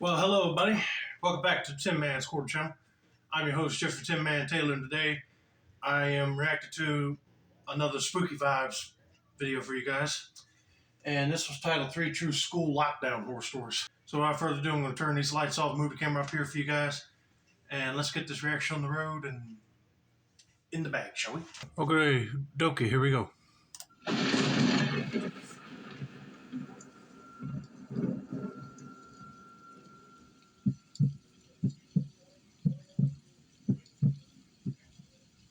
Well, hello, everybody. Welcome back to Tin Man's Quarter Channel. I'm your host, Jeffrey Tin Man Taylor, and today I am reacting to another Spooky Vibes video for you guys. And this was titled Three True School Lockdown Horror Stories. So without further ado, I'm going to turn these lights off, move the camera up here for you guys, and let's get this reaction on the road and in the bag, shall we? Okay, dokie, here we go.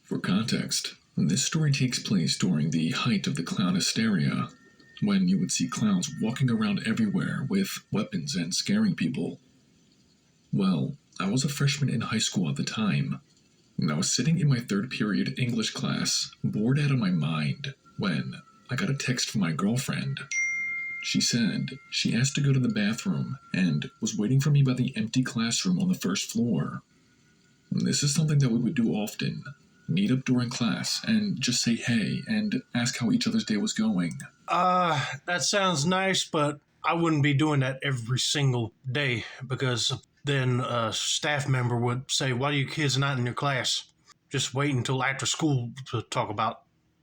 For context, this story takes place during the height of the clown hysteria, when you would see clowns walking around everywhere with weapons and scaring people. Well, I was a freshman in high school at the time, and I was sitting in my third period English class, bored out of my mind, when I got a text from my girlfriend. She said she asked to go to the bathroom and was waiting for me by the empty classroom on the first floor. This is something that we would do often. Meet up during class and just say hey and ask how each other's day was going. That sounds nice, but I wouldn't be doing that every single day because then a staff member would say, why are you kids not in your class? Just wait until after school to talk about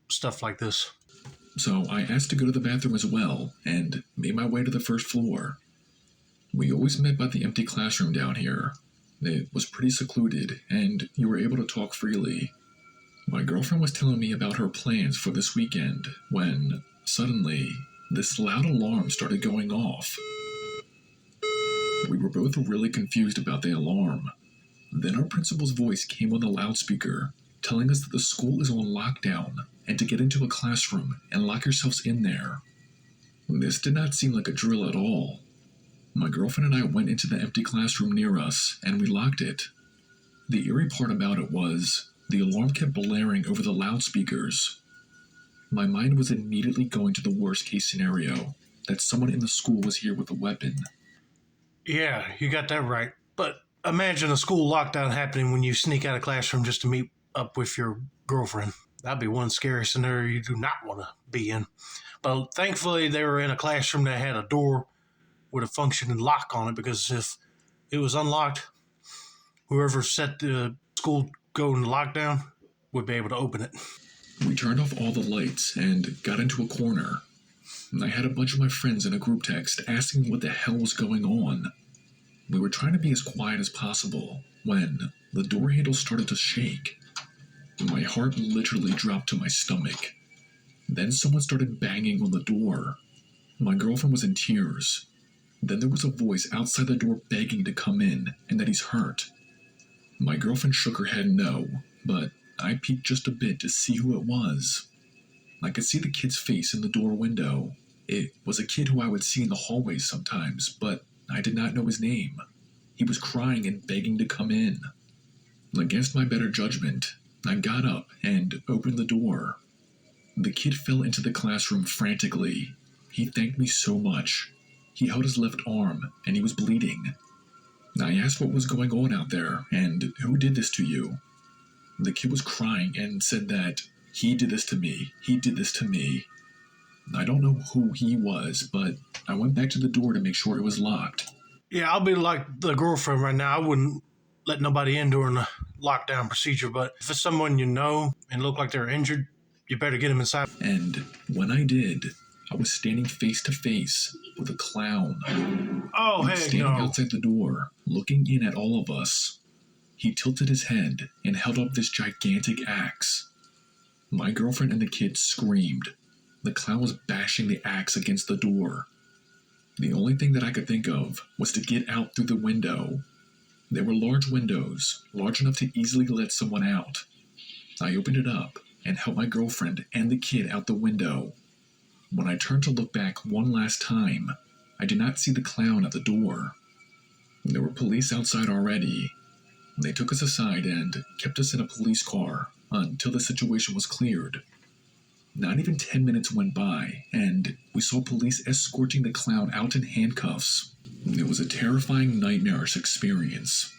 stuff like this. So I asked to go to the bathroom as well and made my way to the first floor. We always met by the empty classroom down here. It was pretty secluded and you were able to talk freely. My girlfriend was telling me about her plans for this weekend when, suddenly, this loud alarm started going off. We were both really confused about the alarm. Then our principal's voice came on the loudspeaker, telling us that the school is on lockdown and to get into a classroom and lock yourselves in there. This did not seem like a drill at all. My girlfriend and I went into the empty classroom near us and we locked it. The eerie part about it was the alarm kept blaring over the loudspeakers. My mind was immediately going to the worst case scenario, that someone in the school was here with a weapon. Yeah, you got that right. But imagine a school lockdown happening when you sneak out of classroom just to meet up with your girlfriend. That'd be one scary scenario you do not want to be in. But thankfully, they were in a classroom that had a door with a functioning lock on it, because if it was unlocked, whoever set the school going to lockdown would be able to open it. We turned off all the lights and got into a corner. I had a bunch of my friends in a group text asking what the hell was going on. We were trying to be as quiet as possible when the door handle started to shake. My heart literally dropped to my stomach. Then someone started banging on the door. My girlfriend was in tears. Then there was a voice outside the door begging to come in and that he's hurt. My girlfriend shook her head no, but I peeked just a bit to see who it was. I could see the kid's face in the door window. It was a kid who I would see in the hallways sometimes, but I did not know his name. He was crying and begging to come in. Against my better judgment, I got up and opened the door. The kid fell into the classroom frantically. He thanked me so much. He held his left arm and he was bleeding. I asked what was going on out there and who did this to you. The kid was crying and said that he did this to me. He did this to me. I don't know who he was, but I went back to the door to make sure it was locked. Yeah, I'll be like the girlfriend right now. I wouldn't let nobody in during the lockdown procedure, but if it's someone you know and look like they're injured, you better get them inside. And when I did, I was standing face to face with a clown. Oh, He was heck standing no. outside the door, looking in at all of us. He tilted his head and held up this gigantic axe. My girlfriend and the kid screamed. The clown was bashing the axe against the door. The only thing that I could think of was to get out through the window. There were large windows, large enough to easily let someone out. I opened it up and helped my girlfriend and the kid out the window. When I turned to look back one last time, I did not see the clown at the door. There were police outside already. They took us aside and kept us in a police car until the situation was cleared. Not even 10 minutes went by, and we saw police escorting the clown out in handcuffs. It was a terrifying, nightmarish experience.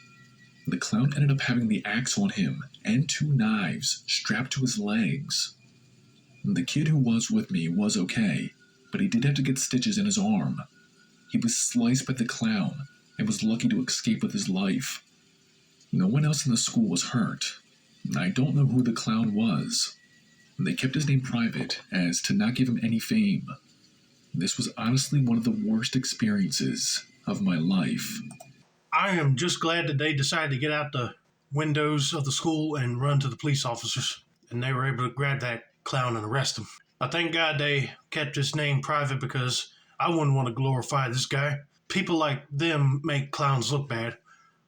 The clown ended up having the axe on him and 2 knives strapped to his legs. The kid who was with me was okay, but he did have to get stitches in his arm. He was sliced by the clown and was lucky to escape with his life. No one else in the school was hurt. I don't know who the clown was. They kept his name private as to not give him any fame. This was honestly one of the worst experiences of my life. I am just glad that they decided to get out the windows of the school and run to the police officers, and they were able to grab that clown and arrest him. I thank God they kept his name private because I wouldn't want to glorify this guy. People like them make clowns look bad,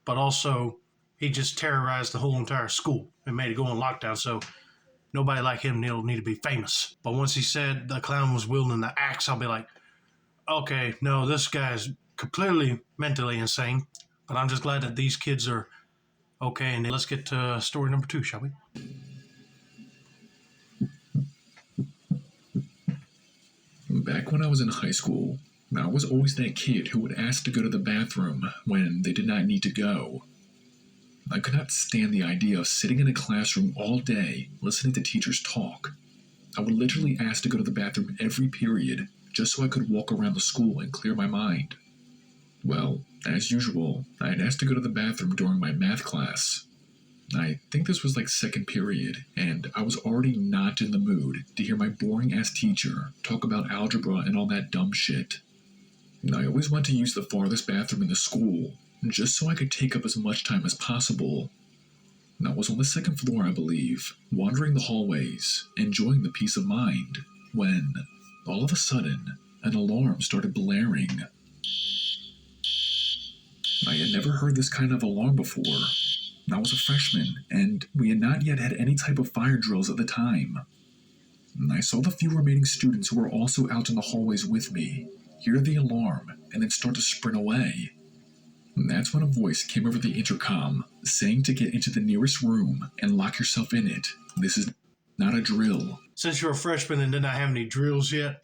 but also he just terrorized the whole entire school and made it go on lockdown, so nobody like him need to be famous. But once he said the clown was wielding the axe, I'll be like, okay, no, this guy's completely mentally insane. But I'm just glad that these kids are okay. And let's get to story number 2, shall we? Back when I was in high school, I was always that kid who would ask to go to the bathroom when they did not need to go. I could not stand the idea of sitting in a classroom all day listening to teachers talk. I would literally ask to go to the bathroom every period just so I could walk around the school and clear my mind. Well, as usual, I had asked to go to the bathroom during my math class. I think this was like second period, and I was already not in the mood to hear my boring-ass teacher talk about algebra and all that dumb shit. I always went to use the farthest bathroom in the school, just so I could take up as much time as possible. I was on the second floor, I believe, wandering the hallways, enjoying the peace of mind, when, all of a sudden, an alarm started blaring. I had never heard this kind of alarm before. I was a freshman, and we had not yet had any type of fire drills at the time. I saw the few remaining students who were also out in the hallways with me hear the alarm and then start to sprint away. That's when a voice came over the intercom, saying to get into the nearest room and lock yourself in it. This is not a drill. Since you're a freshman and did not have any drills yet,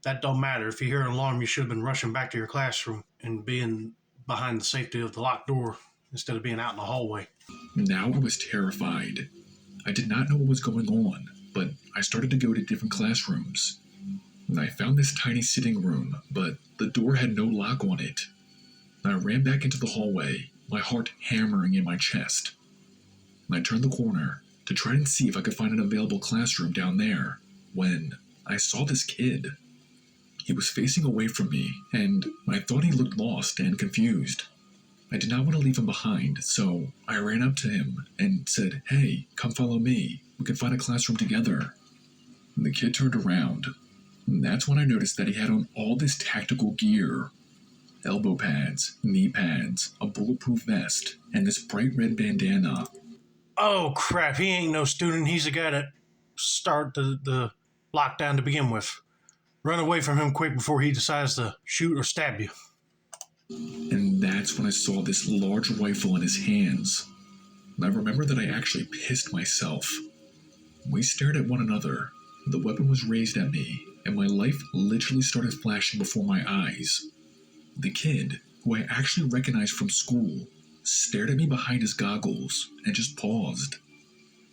that don't matter. If you hear an alarm, you should have been rushing back to your classroom and being behind the safety of the locked door instead of being out in the hallway. Now I was terrified. I did not know what was going on, but I started to go to different classrooms. I found this tiny sitting room, but the door had no lock on it. I ran back into the hallway, my heart hammering in my chest. I turned the corner to try and see if I could find an available classroom down there, when I saw this kid. He was facing away from me, and I thought he looked lost and confused. I did not want to leave him behind, so I ran up to him and said, "Hey, come follow me. We can find a classroom together." And the kid turned around. And that's when I noticed that he had on all this tactical gear. Elbow pads, knee pads, a bulletproof vest, and this bright red bandana. Oh, crap. He ain't no student. He's the guy that started the lockdown to begin with. Run away from him quick before he decides to shoot or stab you. And that's when I saw this large rifle in his hands. I remember that I actually pissed myself. We stared at one another. The weapon was raised at me, and my life literally started flashing before my eyes. The kid, who I actually recognized from school, stared at me behind his goggles and just paused.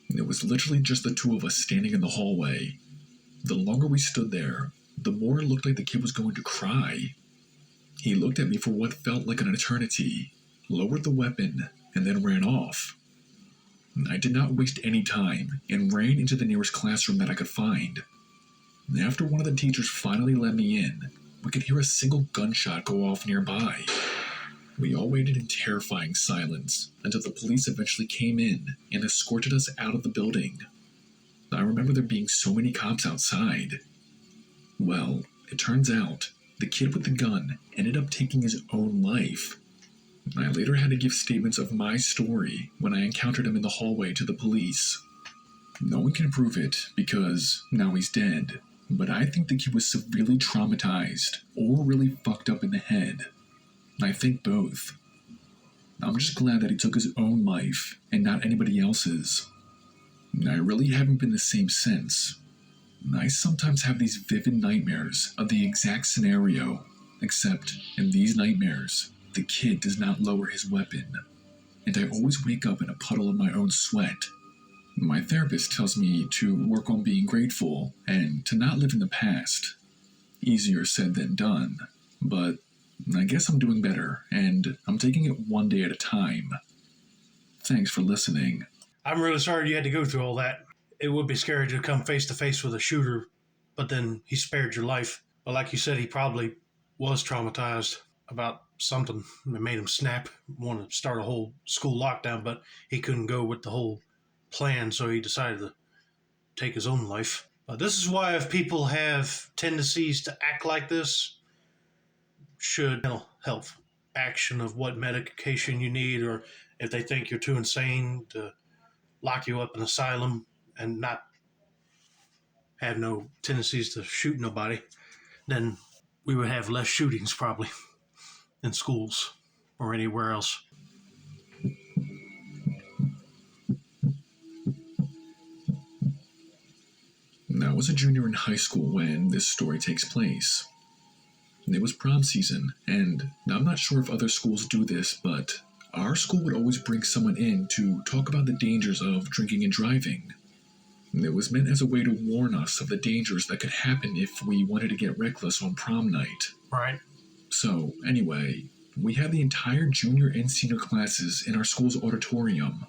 It was literally just the two of us standing in the hallway. The longer we stood there, the more it looked like the kid was going to cry. He looked at me for what felt like an eternity, lowered the weapon, and then ran off. I did not waste any time and ran into the nearest classroom that I could find. After one of the teachers finally let me in, we could hear a single gunshot go off nearby. We all waited in terrifying silence until the police eventually came in and escorted us out of the building. I remember there being so many cops outside. Well, it turns out the kid with the gun ended up taking his own life. I later had to give statements of my story when I encountered him in the hallway to the police. No one can prove it because now he's dead, but I think the kid was severely traumatized or really fucked up in the head. I think both. I'm just glad that he took his own life and not anybody else's. I really haven't been the same since. I sometimes have these vivid nightmares of the exact scenario, except in these nightmares, the kid does not lower his weapon, and I always wake up in a puddle of my own sweat. My therapist tells me to work on being grateful and to not live in the past. Easier said than done, but I guess I'm doing better, and I'm taking it one day at a time. Thanks for listening. I'm really sorry you had to go through all that. It would be scary to come face to face with a shooter, but then he spared your life. But like you said, he probably was traumatized about something that made him snap, want to start a whole school lockdown, but he couldn't go with the whole plan, so he decided to take his own life. This is why if people have tendencies to act like this, should mental health action of what medication you need, or if they think you're too insane to lock you up in an asylum and not have no tendencies to shoot nobody, then we would have less shootings probably in schools or anywhere else. I was a junior in high school when this story takes place. It was prom season, and I'm not sure if other schools do this, but our school would always bring someone in to talk about the dangers of drinking and driving. It was meant as a way to warn us of the dangers that could happen if we wanted to get reckless on prom night. Right. So, anyway, we had the entire junior and senior classes in our school's auditorium.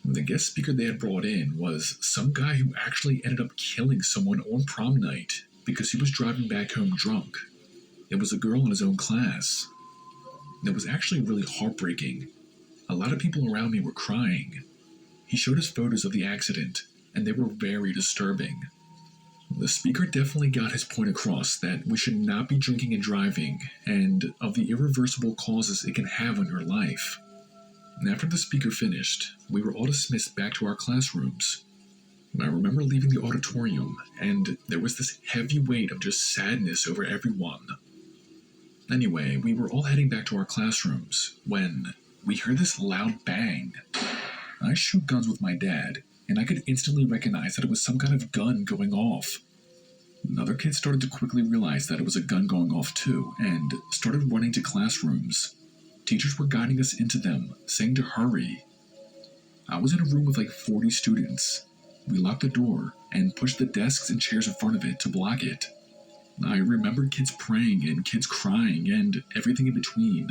The guest speaker they had brought in was some guy who actually ended up killing someone on prom night because he was driving back home drunk. It was a girl in his own class. It was actually really heartbreaking. A lot of people around me were crying. He showed us photos of the accident, and they were very disturbing. The speaker definitely got his point across that we should not be drinking and driving, and of the irreversible causes it can have on your life. After the speaker finished, we were all dismissed back to our classrooms. I remember leaving the auditorium, and there was this heavy weight of just sadness over everyone. Anyway, we were all heading back to our classrooms when we heard this loud bang. I shoot guns with my dad, and I could instantly recognize that it was some kind of gun going off. Other kids started to quickly realize that it was a gun going off too, and started running to classrooms. Teachers were guiding us into them, saying to hurry. I was in a room with like 40 students. We locked the door and pushed the desks and chairs in front of it to block it. I remember kids praying and kids crying and everything in between.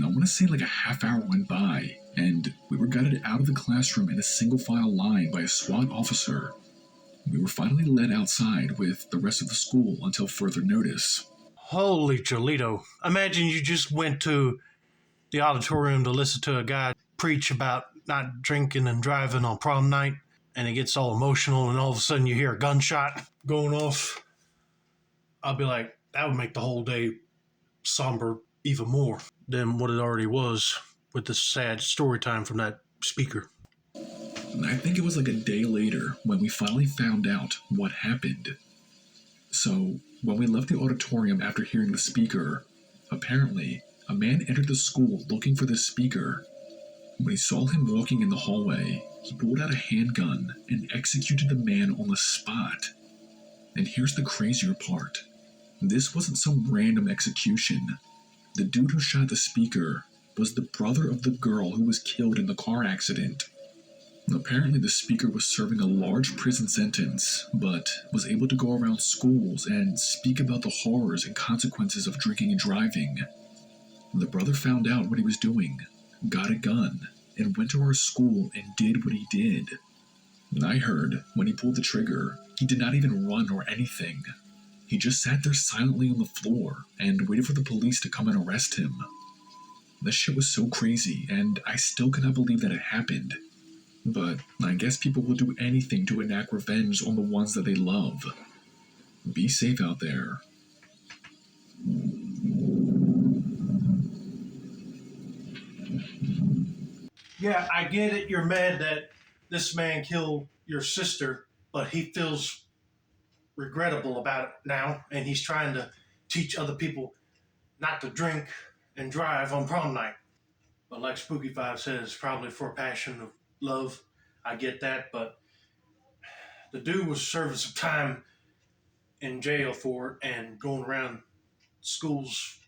I want to say like a half hour went by, and we were guided out of the classroom in a single file line by a SWAT officer. We were finally led outside with the rest of the school until further notice. Holy Jolito. Imagine you just went to the auditorium to listen to a guy preach about not drinking and driving on prom night, and it gets all emotional, and all of a sudden you hear a gunshot going off. I'll be like, that would make the whole day somber even more than what it already was with the sad story time from that speaker. I think it was like a day later when we finally found out what happened. So, when we left the auditorium after hearing the speaker, apparently, a man entered the school looking for the speaker. When he saw him walking in the hallway, he pulled out a handgun and executed the man on the spot. And here's the crazier part. This wasn't some random execution. The dude who shot the speaker was the brother of the girl who was killed in the car accident. Apparently the speaker was serving a large prison sentence, but was able to go around schools and speak about the horrors and consequences of drinking and driving. The brother found out what he was doing, got a gun, and went to our school and did what he did. I heard, when he pulled the trigger, he did not even run or anything. He just sat there silently on the floor and waited for the police to come and arrest him. This shit was so crazy, and I still cannot believe that it happened. But I guess people will do anything to enact revenge on the ones that they love. Be safe out there. Yeah, I get it. You're mad that this man killed your sister, but he feels regrettable about it now, and he's trying to teach other people not to drink and drive on prom night. But like Spooky Five says, probably for a passion of love. I get that, but the dude was serving some time in jail for it and going around schools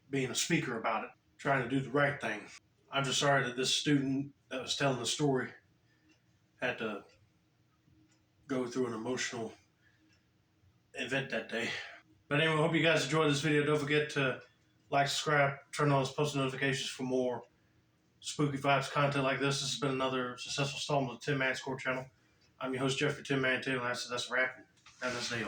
being a speaker about it, trying to do the right thing. I'm just sorry that this student that was telling the story had to go through an emotional event that day. But anyway, I hope you guys enjoyed this video. Don't forget to like, subscribe, turn on those post notifications for more spooky vibes content like this. This has been another successful installment of the Tin Man Score channel. I'm your host, Jeffrey Tin Man Taylor, and that's a wrap. And this day